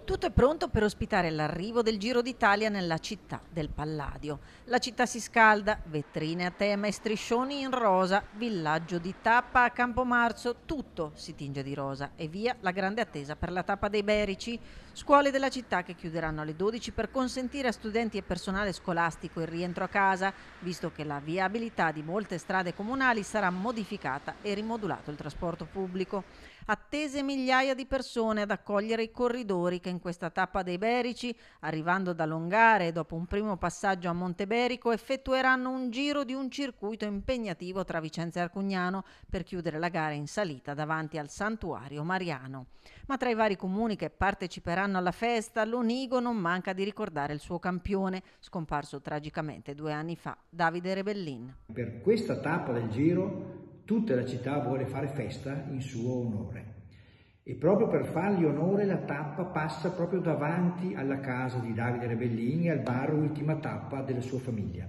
Tutto è pronto per ospitare l'arrivo del Giro d'Italia nella città del Palladio. La città si scalda, vetrine a tema e striscioni in rosa, villaggio di tappa a Campomarzo, tutto si tinge di rosa e via la grande attesa per la tappa dei Berici. Scuole della città che chiuderanno alle 12 per consentire a studenti e personale scolastico il rientro a casa, visto che la viabilità di molte strade comunali sarà modificata e rimodulato il trasporto pubblico. Attese migliaia di persone ad accogliere i corridori che in questa tappa dei Berici, arrivando da Longare e dopo un primo passaggio a Monteberico, effettueranno un giro di un circuito impegnativo tra Vicenza e Arcugnano per chiudere la gara in salita davanti al Santuario Mariano. Ma tra i vari comuni che parteciperanno alla festa, l'Onigo non manca di ricordare il suo campione, scomparso tragicamente 2 anni fa, Davide Rebellin. Per questa tappa del Giro tutta la città vuole fare festa in suo onore e proprio per fargli onore la tappa passa proprio davanti alla casa di Davide Rebellin e al bar Ultima Tappa della sua famiglia.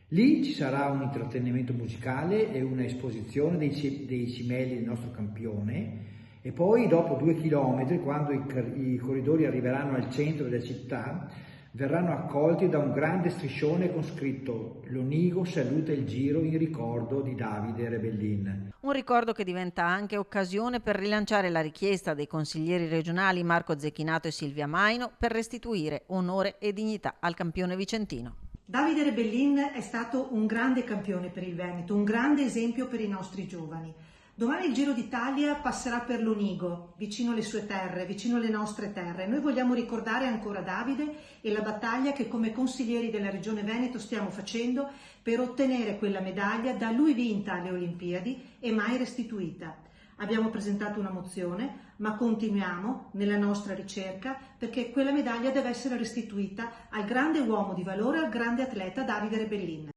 Lì ci sarà un intrattenimento musicale e una esposizione dei cimeli del nostro campione e poi dopo 2 chilometri, quando i corridori arriveranno al centro della città, verranno accolti da un grande striscione con scritto «L'Onigo saluta il Giro in ricordo di Davide Rebellin». Un ricordo che diventa anche occasione per rilanciare la richiesta dei consiglieri regionali Marco Zecchinato e Silvia Maino per restituire onore e dignità al campione vicentino. Davide Rebellin è stato un grande campione per il Veneto, un grande esempio per i nostri giovani. Domani il Giro d'Italia passerà per l'Onigo, vicino alle sue terre, vicino alle nostre terre. Noi vogliamo ricordare ancora Davide e la battaglia che come consiglieri della Regione Veneto stiamo facendo per ottenere quella medaglia da lui vinta alle Olimpiadi e mai restituita. Abbiamo presentato una mozione, ma continuiamo nella nostra ricerca perché quella medaglia deve essere restituita al grande uomo di valore, al grande atleta Davide Rebellin.